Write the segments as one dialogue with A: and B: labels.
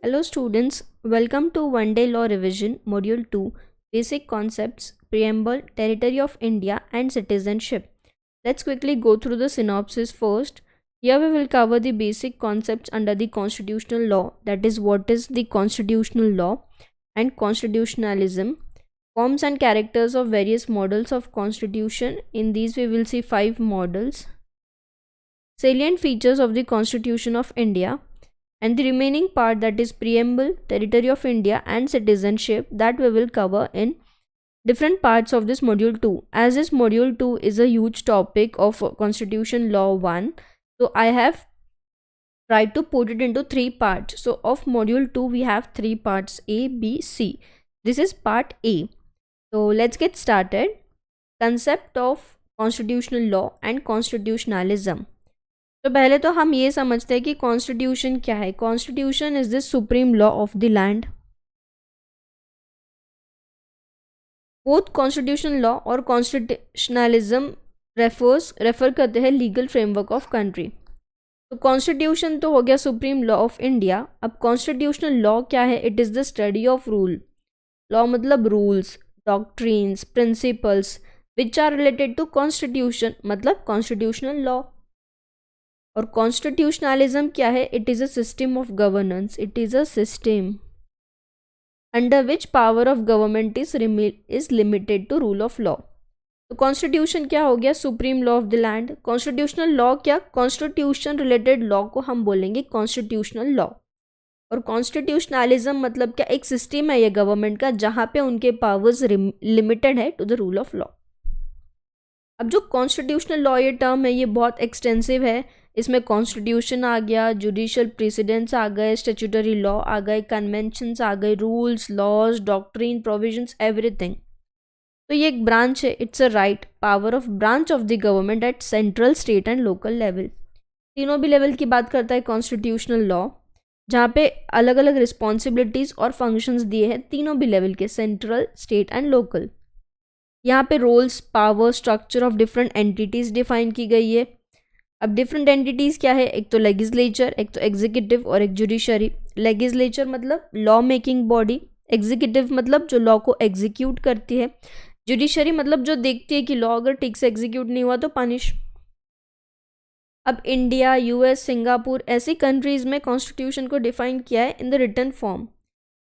A: Hello students, welcome to One Day Law Revision Module 2 Basic Concepts, Preamble, Territory of India and Citizenship. Let's quickly go through the synopsis first. Here we will cover the basic concepts under the constitutional law, that is what is the constitutional law and constitutionalism, forms and characters of various models of constitution. In these we will see 5 models, salient features of the Constitution of India, and the remaining part, that is preamble, territory of India and citizenship, that we will cover in different parts of this module 2. As this module 2 is a huge topic of constitution law 1, so I have tried to put it into 3 parts. So of module 2 we have 3 parts, A, B, C. This is part A. So let's get started. Concept of constitutional law and constitutionalism. तो पहले तो हम ये समझते हैं कि constitution क्या है. Constitution is the supreme law of the land. Both constitution law और कॉन्स्टिट्यूशनलिज्म रेफर करते हैं लीगल फ्रेमवर्क ऑफ कंट्री. तो कॉन्स्टिट्यूशन तो हो गया सुप्रीम लॉ ऑफ इंडिया. अब कॉन्स्टिट्यूशनल लॉ क्या है? It is the study of rule. Law मतलब rules, doctrines, principles which are related to constitution, मतलब कॉन्स्टिट्यूशनल लॉ. और कॉन्स्टिट्यूशनलिज्म क्या है? It is a system of governance. It is a system under which power of government is limited to rule of law. तो constitution क्या हो गया? Supreme law of the land. Constitutional law क्या? Constitution related law को हम बोलेंगे constitutional law. और constitutionalism मतलब क्या? एक सिस्टम है ये गवर्नमेंट का जहाँ पे उनके पावर्स लिमिटेड है to the rule of law. अब जो कॉन्स्टिट्यूशनल लॉ ये टर्म है ये बहुत एक्सटेंसिव है. इसमें कॉन्स्टिट्यूशन आ गया, जुडिशियल प्रेसिडेंट्स आ गए, स्टैट्यूटरी लॉ आ गए, कन्वेंशंस आ गए, rules, laws, doctrine, provisions, everything. तो ये एक ब्रांच है. It's a right power of branch of the government at central, state and local level. तीनों भी लेवल की बात करता है कॉन्स्टिट्यूशनल लॉ, जहाँ पे अलग अलग रिस्पॉन्सिबिलिटीज़ और फंक्शंस दिए हैं तीनों भी लेवल के, सेंट्रल, स्टेट एंड लोकल. यहाँ पे roles, power, structure of different entities define की गई है. अब डिफरेंट एंटिटीज़ क्या है? एक तो लेजिस्लेचर, एक तो एग्जीक्यूटिव और एक जुडिशरी. लेजिस्लेचर मतलब लॉ मेकिंग बॉडी, एग्जीक्यूटिव मतलब जो लॉ को एग्जीक्यूट करती है, जुडिशरी मतलब जो देखती है कि लॉ अगर ठीक से एग्जीक्यूट नहीं हुआ तो पनिश. अब इंडिया, यूएस, सिंगापुर ऐसी कंट्रीज़ में कॉन्स्टिट्यूशन को डिफाइन किया है इन द रिटन फॉर्म.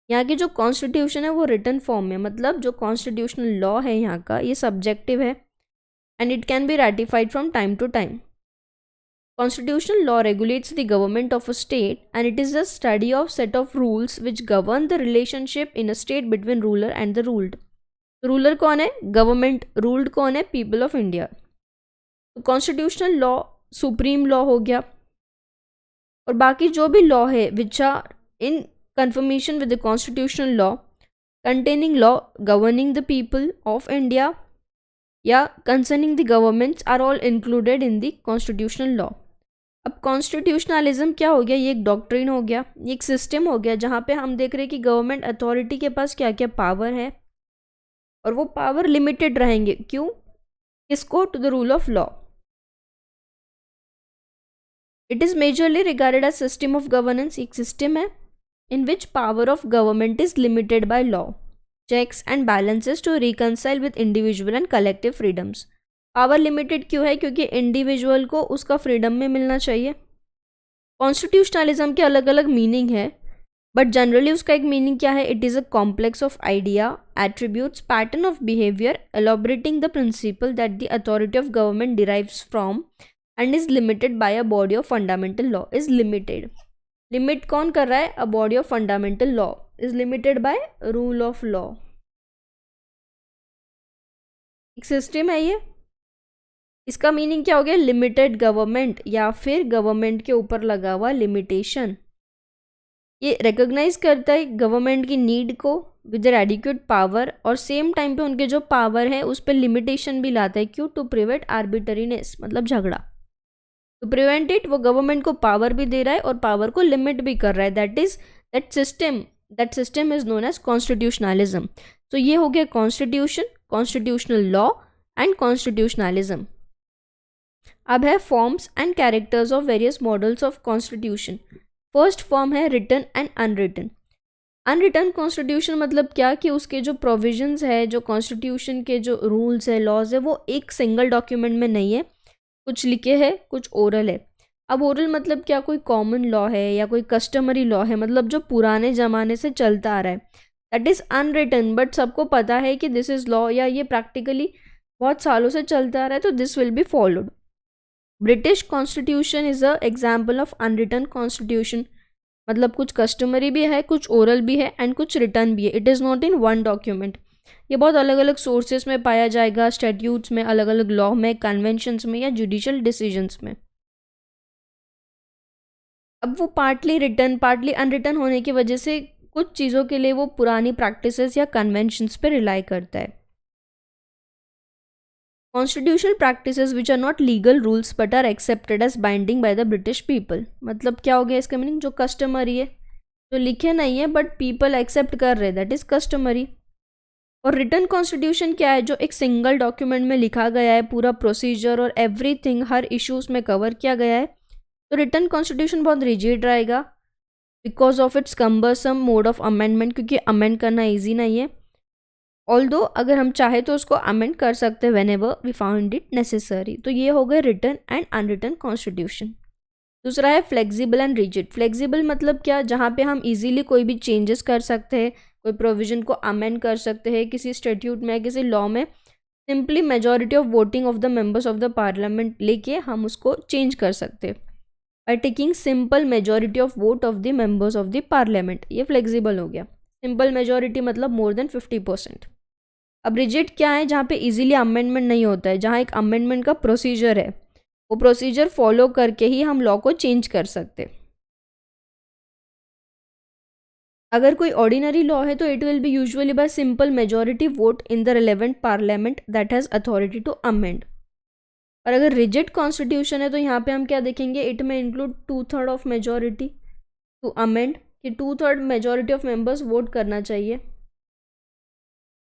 A: यहाँ की जो कॉन्स्टिट्यूशन है वो रिटन फॉर्म में, मतलब जो कॉन्स्टिट्यूशनल लॉ है यहाँ का ये सब्जेक्टिव है and it can be ratified from time to time. Constitutional law regulates the government of a state and it is a study of set of rules which govern the relationship in a state between ruler and the ruled. Ruler कौन है? Government. Ruled कौन है? People of India. तो constitutional law supreme law हो गया. और बाकी जो भी लॉ है which are in confirmation with the constitutional law, containing law governing the people of India या concerning the governments are all included in the constitutional law. अब कॉन्स्टिट्यूशनलिज्म क्या हो गया? ये एक डॉक्ट्रिन हो गया, ये एक सिस्टम हो गया जहाँ पे हम देख रहे हैं कि गवर्नमेंट अथॉरिटी के पास क्या क्या पावर है और वो पावर लिमिटेड रहेंगे. क्यों? किसको? To the rule of law. It is majorly regarded as system of governance. एक सिस्टम है in which power of government is limited by law, checks and balances to reconcile with individual and collective freedoms. Power limited क्यों है? क्योंकि individual को उसका freedom में मिलना चाहिए. कॉन्स्टिट्यूशनलिज्म के अलग अलग मीनिंग है बट जनरली उसका एक मीनिंग क्या है? It is a complex of idea, attributes, pattern of behaviour elaborating the principal that the authority of government derives from and is limited bye a body of fundamental law. Is limited. Limit कौन कर रहा है? A body of fundamental law is limited by rule of law. एक system है ये. इसका meaning क्या हो गया? लिमिटेड गवर्नमेंट या फिर गवर्नमेंट के ऊपर लगा हुआ लिमिटेशन. ये रिकॉग्नाइज करता है गवर्नमेंट की नीड को विद देयर एडिक्वेट पावर और सेम टाइम पे उनके जो पावर है उस पर लिमिटेशन भी लाता है. क्यों? टू प्रिवेंट आर्बिटरीनेस, मतलब झगड़ा. टू प्रिवेंट इट, वो गवर्नमेंट को पावर भी दे रहा है और पावर को लिमिट भी कर रहा है. That system is known as constitutionalism. तो ये हो गया constitution, constitutional law and constitutionalism. अब है forms and characters of various models of constitution. First form है written and unwritten. Unwritten constitution मतलब क्या कि उसके जो प्रोविजंस है, जो कॉन्स्टिट्यूशन के जो रूल्स है, लॉज है, वो एक सिंगल डॉक्यूमेंट में नहीं है, कुछ लिखे हैं, कुछ ओरल है। अब ओरल मतलब क्या, कोई कॉमन लॉ है या कोई कस्टमरी लॉ है, मतलब जो पुराने ज़माने से चलता आ रहा है, दैट इज़ अनरिटन, बट सबको पता है कि दिस इज़ लॉ या ये प्रैक्टिकली बहुत सालों से चलता आ रहा है, तो this will be followed. British constitution is a example of unwritten constitution, मतलब कुछ कस्टमरी भी है, कुछ ओरल भी है एंड कुछ रिटर्न भी है। It is not in one document. ये बहुत अलग अलग सोर्सेस में पाया जाएगा, स्टैट्यूट्स में, अलग अलग लॉ में, कन्वेंशंस में या जुडिशियल डिसीजंस में। अब वो पार्टली रिटर्न पार्टली अनरिटन होने की वजह से कुछ चीज़ों के लिए वो पुरानी प्रैक्टिसेस या कन्वेंशंस पे रिलाई करता है। Constitutional practices which are not legal rules but are accepted as binding by the British people, मतलब क्या हो गया इसका मीनिंग, जो कस्टमरी है, जो लिखे नहीं है बट पीपल एक्सेप्ट कर रहे, दैट इज कस्टमरी। और रिटन कॉन्स्टिट्यूशन क्या है, जो एक सिंगल डॉक्यूमेंट में लिखा गया है, पूरा प्रोसीजर और एवरीथिंग, हर इश्यूज में कवर किया गया है। तो रिटन कॉन्स्टिट्यूशन बहुत रिजिड रहेगा because of its cumbersome mode of amendment, क्योंकि अमेंड करना ईजी नहीं है। ऑल्दो अगर हम चाहे तो उसको अमेंड कर सकते हैं whenever we found it necessary. तो ये हो गए रिटन एंड अनरिटन कॉन्स्टिट्यूशन। दूसरा है फ्लेक्सिबल एंड रिजिड। फ्लेक्सिबल मतलब क्या, जहाँ पे हम इजीली कोई भी चेंजेस कर सकते हैं, कोई प्रोविजन को अमेंड कर सकते हैं, किसी स्टैट्यूट में, किसी लॉ में simply majority of voting of the members of the parliament लेके हम उसको चेंज कर सकते हैं by taking simple majority of vote of the members of the parliament. ये फ्लेक्सिबल हो गया। सिंपल मेजॉरिटी मतलब मोर देन 50%। अब रिजिड क्या है, जहाँ पे इजीली अमेंडमेंट नहीं होता है, जहाँ एक अमेंडमेंट का प्रोसीजर है, वो प्रोसीजर फॉलो करके ही हम लॉ को चेंज कर सकते। अगर कोई ऑर्डिनरी लॉ है तो it will be usually by simple majority vote in the relevant parliament that has authority to amend. और अगर रिजिड कॉन्स्टिट्यूशन है तो यहाँ पे हम क्या देखेंगे, इट में include 2/3 of majority to amend, कि 2/3 मेजॉरिटी ऑफ मेंबर्स वोट करना चाहिए,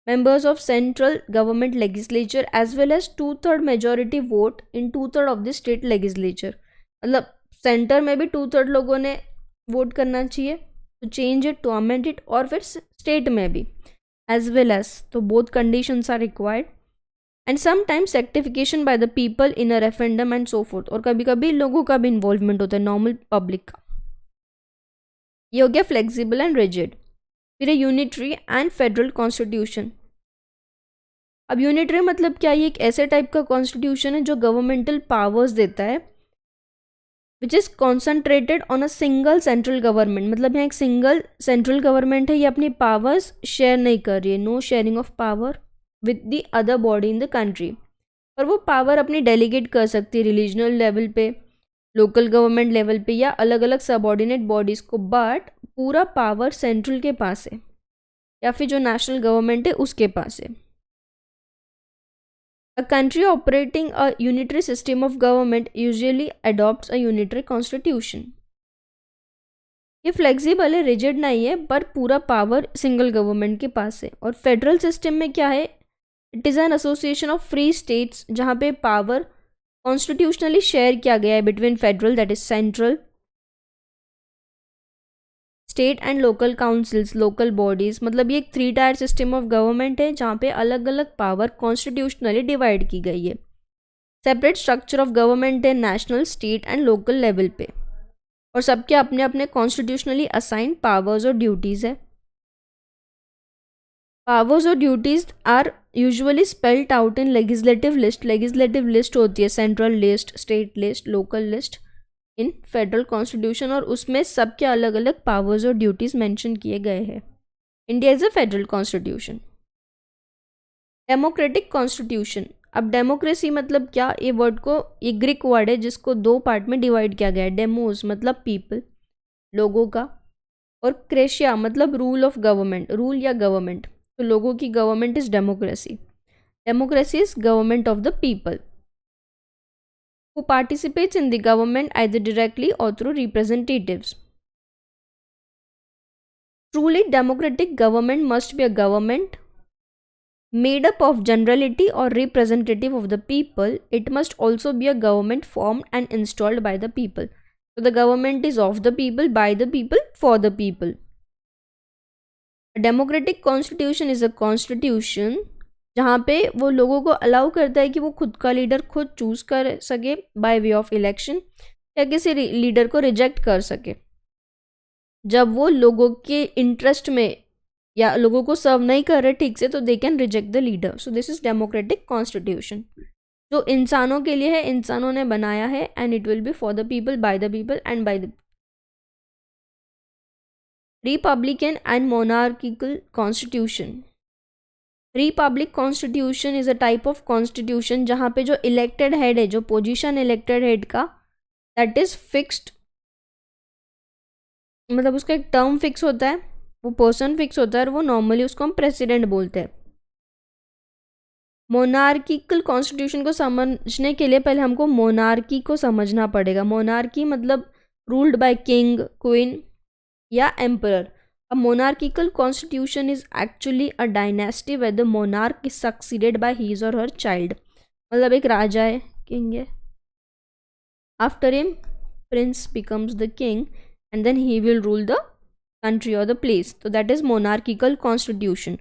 A: members of central government legislature as well as 2/3 majority vote in 2/3 of the state legislature। मतलब सेंटर में भी 2/3 लोगों ने वोट करना चाहिए to change it, to amend it, और फिर स्टेट में भी एज वेल एज, तो both conditions are required. And sometimes ratification by the people in a referendum and so forth, और कभी कभी लोगों का भी इन्वॉल्वमेंट होता है, नॉर्मल पब्लिक का। ये हो गया फ्लेक्सिबल एंड रिजिड। फिर यूनिटरी एंड फेडरल कॉन्स्टिट्यूशन। अब यूनिटरी मतलब क्या, ये एक ऐसे टाइप का कॉन्स्टिट्यूशन है जो गवर्नमेंटल पावर्स देता है which is concentrated on a single central government. मतलब यहाँ एक सिंगल सेंट्रल गवर्नमेंट है, ये अपनी पावर्स शेयर नहीं कर रही है, no sharing of power with the other body in the country. और वो पावर अपनी डेलीगेट कर सकती है रिलीजनल लेवल पे, लोकल गवर्नमेंट लेवल पे या अलग अलग सबऑर्डिनेट बॉडीज़ को, बट पूरा पावर सेंट्रल के पास है या फिर जो नेशनल गवर्नमेंट है उसके पास है। A country operating a unitary system of government usually adopts a unitary constitution। ये फ्लेक्सिबल है, रिजिड नहीं है, पर पूरा पावर सिंगल गवर्नमेंट के पास है। और फेडरल सिस्टम में क्या है, it is an association of free states जहाँ पे पावर कॉन्स्टिट्यूशनली शेयर किया गया है between federal that is central, state and local councils, local bodies. मतलब ये एक 3 टायर सिस्टम ऑफ गवर्नमेंट है जहाँ पे अलग अलग पावर कॉन्स्टिट्यूशनली डिवाइड की गई है। सेपरेट स्ट्रक्चर ऑफ गवर्नमेंट है national, state and local level पे, और सबके अपने अपने कॉन्स्टिट्यूशनली असाइन पावर्स और ड्यूटीज़ है। पावर्स और duties are usually spelled out in legislative list. Legislative list होती है, central list, state list, local list in federal constitution, और उसमें सबके अलग अलग पावर्स और ड्यूटीज़ मेंशन किए गए हैं। India is a federal constitution. Democratic constitution. अब डेमोक्रेसी मतलब क्या, ये वर्ड को, ये ग्रीक वर्ड है जिसको 2 पार्ट में डिवाइड किया गया है। डेमोस मतलब पीपल, लोगों का, और क्रेशिया मतलब रूल ऑफ गवर्नमेंट, रूल या गवर्नमेंट। तो लोगों की government is democracy. Democracy is government of the people who participates in the government either directly or through representatives. Truly democratic government must be a government made up of generality or representative of the people. It must also be a government formed and installed by the people. So the government is of the people, by the people, for the people. A democratic constitution is a constitution जहाँ पे वो लोगों को allow करता है कि वो खुद का लीडर खुद चूज कर सके बाय वे ऑफ इलेक्शन, या किसी लीडर को रिजेक्ट कर सके जब वो लोगों के इंटरेस्ट में या लोगों को सर्व नहीं कर रहे ठीक से, तो they can reject the leader. So this is democratic constitution, जो इंसानों के लिए है, इंसानों ने बनाया है, and it will B for the people, bye the people and by the. Republican and monarchical constitution. Republic constitution is a type of constitution जहाँ पे जो इलेक्टेड हेड है, जो पोजीशन इलेक्टेड हेड का, दैट इज फिक्स्ड, मतलब उसका एक term fix होता है, वो पर्सन फिक्स होता है, और वो नॉर्मली उसको हम प्रेसिडेंट बोलते हैं. मोनार्किकल कॉन्स्टिट्यूशन को समझने के लिए पहले हमको मोनार्की को समझना पड़ेगा. मोनार्की मतलब रूल्ड बाय किंग, क्वीन या emperor. A monarchical constitution is actually a dynasty where the monarch is succeeded by his or her child. मतलब एक राजा है, किंग है, after him prince becomes the king and then he will rule the country or the place. तो that is monarchical constitution.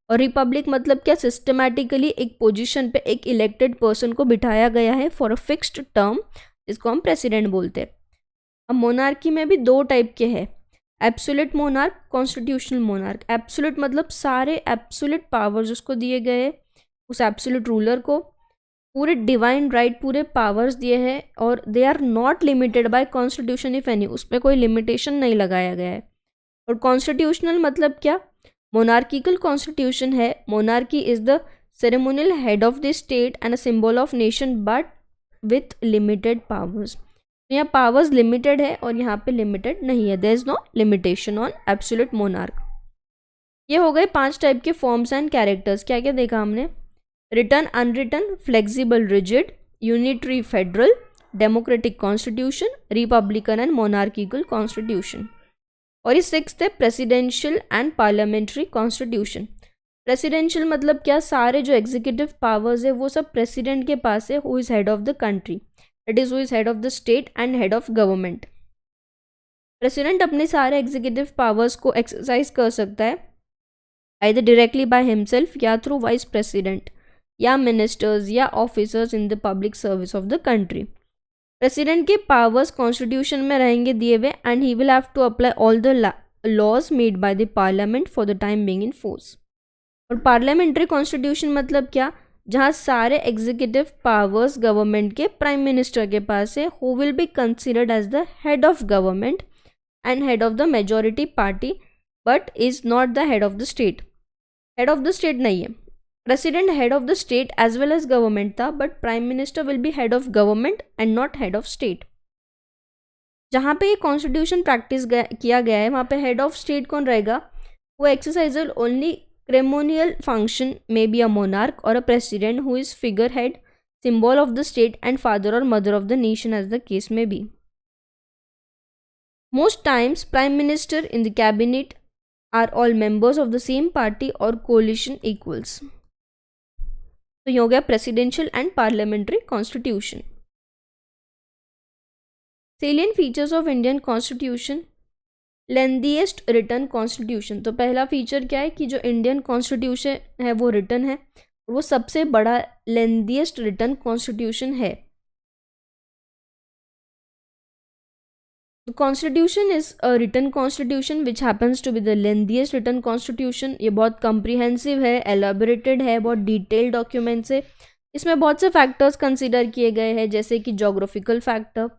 A: और Republic मतलब क्या, systematically एक position पे एक इलेक्टेड पर्सन को बिठाया गया है फॉर अ फिक्स्ड टर्म, जिसको हम प्रेसिडेंट बोलते हैं. अब मोनार्की में भी दो टाइप के हैं, absolute monarch, constitutional monarch. Absolute मतलब सारे एब्सोल्यूट पावर्स उसको दिए गए, उस एब्सोल्यूट रूलर को पूरे डिवाइन राइट, पूरे पावर्स दिए हैं, और they are not limited by constitution if any, उसमें कोई लिमिटेशन नहीं लगाया गया है. और कॉन्स्टिट्यूशनल मतलब क्या, मोनार्किकल कॉन्स्टिट्यूशन है, monarchy is the ceremonial head of the state and a symbol of nation but with limited powers. यहाँ पावर्स लिमिटेड है और यहाँ पे लिमिटेड नहीं है, there is no limitation on absolute monarch. ये हो गए 5 टाइप के फॉर्म्स एंड कैरेक्टर्स. क्या क्या देखा हमने, written, unwritten, flexible, rigid, unitary, federal, democratic constitution, republican and monarchical constitution. और ये 6th है presidential and parliamentary constitution. Presidential मतलब क्या, सारे जो एग्जीक्यूटिव पावर्स है वो सब प्रेसिडेंट के पास है, who is head of the country, that is who is head of the state and head of government. President अपने सारे एग्जीक्यूटिव पावर्स को एक्सरसाइज कर सकता है आइदर डायरेक्टली बाय हिमसेल्फ या थ्रू वाइस प्रेसिडेंट या मिनिस्टर्स या officers in the public service of the country. President के पावर्स कॉन्स्टिट्यूशन में रहेंगे दिए हुए, and he will have to apply all the laws made by the parliament for the time being in force. और parliamentary constitution मतलब क्या, जहाँ सारे एग्जीक्यूटिव पावर्स गवर्नमेंट के प्राइम मिनिस्टर के पास है, who will be considered as the head of government and head of the majority party but is not the head of the state. Head of the state नहीं है, president head of the state as well as government था, but prime minister will be head of government and not head of state. जहाँ पे ये constitution practice किया गया है वहाँ पे हेड ऑफ स्टेट कौन रहेगा, वो exercise only ceremonial function, may be a monarch or a president who is figurehead, symbol of the state and father or mother of the nation as the case may be. Most times prime minister in the cabinet are all members of the same party or coalition equals. तो ये हो गया presidential and parliamentary constitution. Salient features of Indian constitution. Lengthiest written constitution. तो पहला feature क्या है कि जो इंडियन कॉन्स्टिट्यूशन है वो रिटन है, और वो सबसे बड़ा लेंदीएस्ट रिटन कॉन्स्टिट्यूशन है. Constitution is a written constitution which happens to be the lengthiest written constitution. ये बहुत कंप्रीहेंसिव है, एलाबोरेटेड है, बहुत डिटेल्ड डॉक्यूमेंट्स है. इसमें बहुत से फैक्टर्स कंसिडर किए गए हैं, जैसे कि जोग्राफिकल फैक्टर,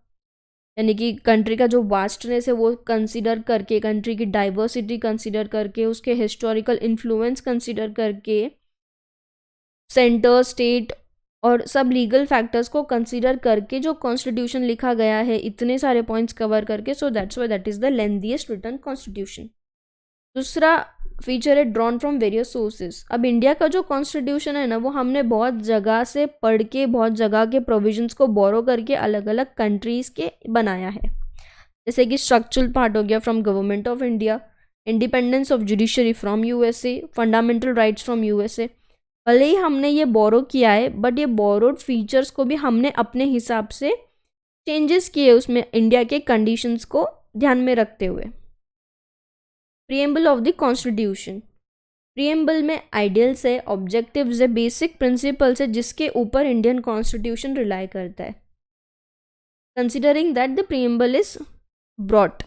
A: यानी कि कंट्री का जो वास्टनेस है वो कंसिडर करके, कंट्री की डाइवर्सिटी कंसिडर करके, उसके हिस्टोरिकल इन्फ्लुएंस कंसिडर करके, सेंटर, स्टेट और सब लीगल फैक्टर्स को कंसिडर करके जो कॉन्स्टिट्यूशन लिखा गया है, इतने सारे पॉइंट्स कवर करके, so that's why that is the lengthiest written constitution. दूसरा फीचर है ड्रॉन फ्रॉम वेरियस सोर्सेज. अब इंडिया का जो कॉन्स्टिट्यूशन है ना, वो हमने बहुत जगह से पढ़ के, बहुत जगह के प्रोविजंस को बोरो करके अलग अलग कंट्रीज़ के बनाया है. जैसे कि स्ट्रक्चरल पार्ट हो गया from government of India, independence of judiciary from USA, fundamental rights from USA. भले ही हमने ये बोरो किया है, बट ये बोरोड फीचर्स को भी हमने अपने हिसाब से चेंजेस किए उसमें इंडिया के कंडीशंस को ध्यान में रखते हुए। Preamble of the constitution, preamble में आइडियल्स है, ऑब्जेक्टिव्स है, बेसिक प्रिंसिपल्स है जिसके ऊपर इंडियन कॉन्स्टिट्यूशन रिलाई करता है। Considering that the preamble is broad,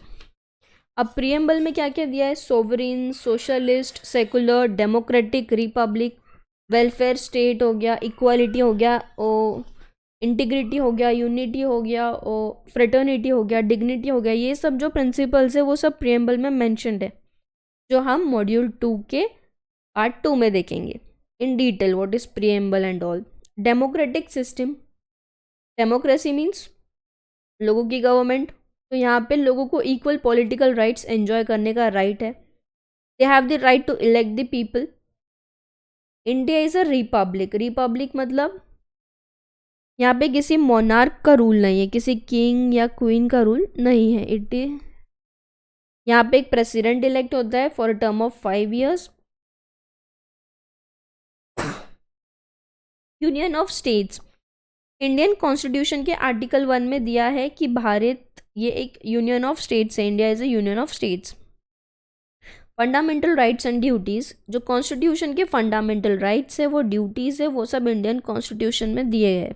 A: अब प्रीएम्बल में क्या क्या दिया है, sovereign, socialist, secular, democratic, republic, welfare state हो गया, इक्वालिटी हो गया, इंटीग्रिटी हो गया, यूनिटी हो गया, फ्रेटर्निटी हो गया, डिग्निटी हो गया, ये सब जो प्रिंसिपल्स है वो सब प्रीएम्बल में मेंशन्ड है, जो हम मॉड्यूल 2 के पार्ट 2 में देखेंगे in detail what is preamble and all. Democratic system, democracy means लोगों की गवर्नमेंट, तो यहाँ पे लोगों को इक्वल पॉलिटिकल राइट्स एंजॉय करने का राइट है। They have the right to elect the people. India is a republic, republic मतलब यहाँ पे किसी मोनार्क का रूल नहीं है, किसी किंग या क्वीन का रूल नहीं है। इट यहाँ पे एक प्रेसिडेंट इलेक्ट होता है for a term of 5 years। Union of states, Indian constitution के आर्टिकल 1 में दिया है कि भारत ये एक यूनियन ऑफ स्टेट्स है, India is a union of states. Fundamental rights and duties, जो कॉन्स्टिट्यूशन के फंडामेंटल राइट्स है वो ड्यूटीज़ है वो सब इंडियन कॉन्स्टिट्यूशन में दिए हैं।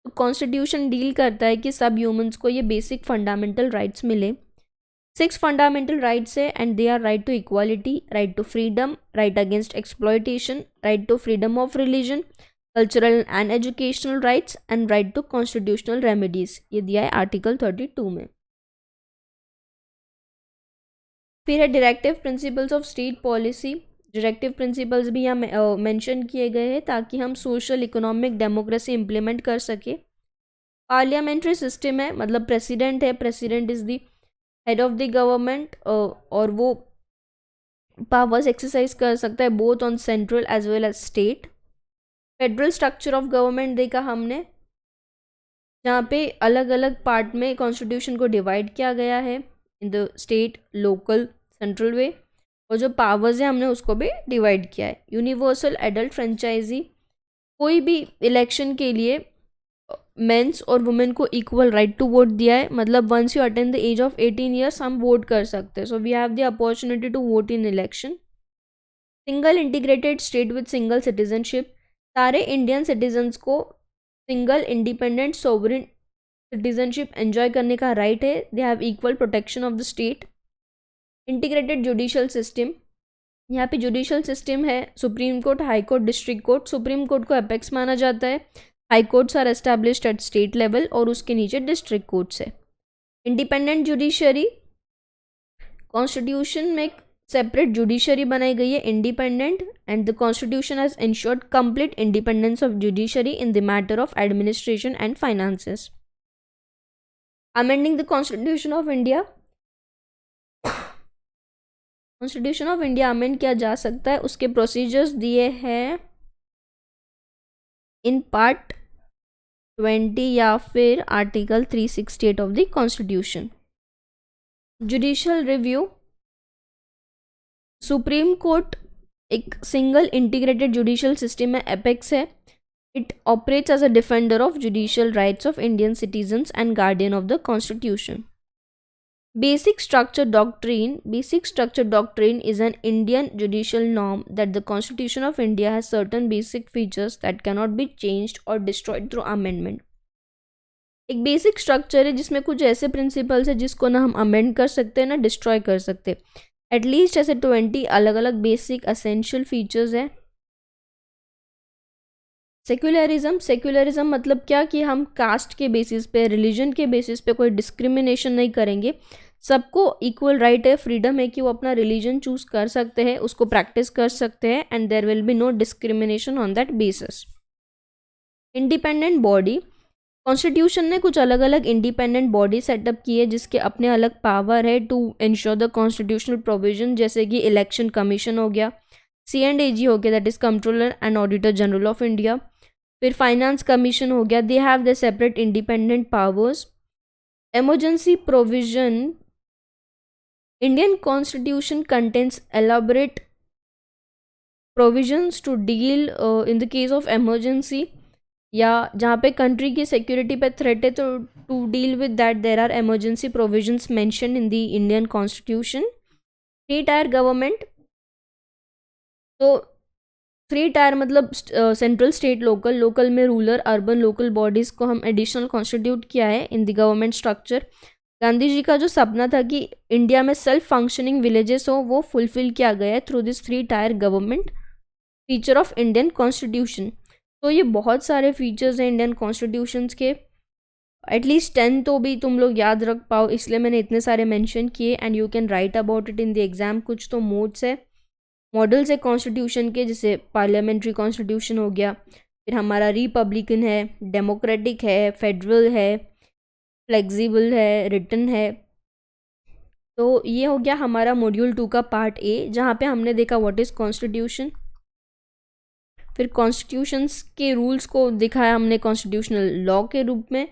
A: तो कॉन्स्टिट्यूशन डील करता है कि सब ह्यूमंस को ये बेसिक फंडामेंटल राइट्स मिले। 6 फंडामेंटल राइट्स है and they are right to equality, right to freedom, right against exploitation, right to freedom of religion, cultural and educational rights and right to constitutional remedies, ये दिया है article 32 में। फिर है directive principles of state policy, directive principles भी यहाँ mention किए गए हैं ताकि हम सोशल इकोनॉमिक डेमोक्रेसी इम्प्लीमेंट कर सके। पार्लियामेंट्री सिस्टम है, मतलब प्रेसिडेंट है, president is the head of the government और वो पावर्स एक्सरसाइज कर सकता है both on central as well as state. Federal structure of government देखा हमने, जहाँ पे अलग अलग पार्ट में कॉन्स्टिट्यूशन को डिवाइड किया गया है in the state, local, central way, और जो पावर्स है हमने उसको भी डिवाइड किया है। यूनिवर्सल एडल्ट फ्रेंचाइजी, कोई भी इलेक्शन के लिए मेंस और वुमेन को इक्वल राइट टू वोट दिया है, मतलब once you attend the age of 18 years हम वोट कर सकते हैं, so we have the opportunity to vote in election. Single integrated state with single citizenship, सारे इंडियन सिटीजन्स को single independent sovereign citizenship enjoy करने का राइट है, they have equal protection of the state. Integrated judicial system, यहाँ पे judicial system है supreme court, high court, district court. Supreme court को apex माना जाता है, high courts are established at state level और उसके नीचे डिस्ट्रिक्ट कोर्ट्स है। इंडिपेंडेंट जुडिशरी, कॉन्स्टिट्यूशन में सेपरेट जुडिशरी बनाई गई है independent, and the constitution has ensured complete independence of judiciary in the matter of administration and finances. Amending the constitution of India, constitution of India amend किया जा सकता है, उसके procedures दिए हैं इन पार्ट 20 या फिर article 368 of the constitution. Judicial review, supreme court एक सिंगल इंटीग्रेटेड जुडिशियल सिस्टम में एपेक्स है। It operates as a defender of judicial rights of Indian citizens and guardian of the constitution. Basic structure doctrine, basic structure doctrine is an Indian judicial norm that the Constitution of India has certain basic features that cannot be changed or destroyed through amendment. एक basic structure है जिसमें कुछ ऐसे principles है जिसको ना हम amend कर सकते हैं ना डिस्ट्रॉय कर सकते। एटलीस्ट ऐसे 20 अलग अलग बेसिक असेंशियल फीचर्स है। सेक्युलरिज्म, सेक्युलरिज्म मतलब क्या कि हम कास्ट के बेसिस पे, रिलीजन के बेसिस पे कोई डिस्क्रिमिनेशन नहीं करेंगे, सबको इक्वल राइट है, फ्रीडम है कि वो अपना रिलीजन चूज कर सकते हैं, उसको प्रैक्टिस कर सकते हैं, and there will be no discrimination on that basis. Independent body, constitution ने कुछ अलग अलग इंडिपेंडेंट बॉडी सेटअप की है जिसके अपने अलग पावर है to ensure the constitutional provision, जैसे कि इलेक्शन कमीशन हो गया, CNAG हो गया that is controller and auditor general of India, फिर फाइनेंस कमीशन हो गया, they have the separate independent powers. Emergency provision, Indian constitution contains elaborate provisions to deal in the case of emergency, या जहाँ पे country की security पे threat है, तो to deal with that there are emergency provisions mention in the Indian constitution. Three tier government, तो three tier मतलब central, state, local. Local में रूरल, अर्बन, लोकल बॉडीज़ को हम एडिशनल कॉन्स्टिट्यूट किया है in the government structure. Gandhi ji का जो सपना था कि इंडिया में सेल्फ फंक्शनिंग विलेजेस हो, वो फुलफिल किया गया है through this three tier government, feature of Indian constitution. तो ये बहुत सारे फीचर्स हैं इंडियन कॉन्स्टिट्यूशंस के, एटलीस्ट 10 तो भी तुम लोग याद रख पाओ, इसलिए मैंने इतने सारे मेंशन किए। And you can write about it in the exam. कुछ तो मोड्स है, मॉडल्स है कॉन्स्टिट्यूशन के, जैसे पार्लियामेंट्री कॉन्स्टिट्यूशन हो गया, फिर हमारा रिपब्लिकन है, डेमोक्रेटिक है, फेडरल है, फ्लेक्सिबल है, रिटन है। तो ये हो गया हमारा मॉड्यूल 2 का पार्ट ए, जहाँ पे हमने देखा व्हाट इज़ कॉन्स्टिट्यूशन, फिर कॉन्स्टिट्यूशंस के रूल्स को दिखाया हमने कॉन्स्टिट्यूशनल लॉ के रूप में,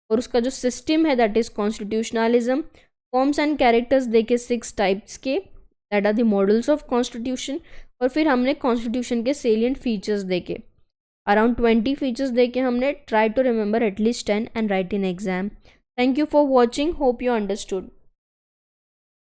A: और उसका जो सिस्टम है that is constitutionalism. Forms and characters देखे 6 टाइप्स के, that are the models of constitution. और फिर हमने कॉन्स्टिट्यूशन के सेलियंट फीचर्स देखे, अराउंड 20 फीचर्स देखे हमने। Try to remember at least 10 and write in exam. Thank you for watching, hope you understood.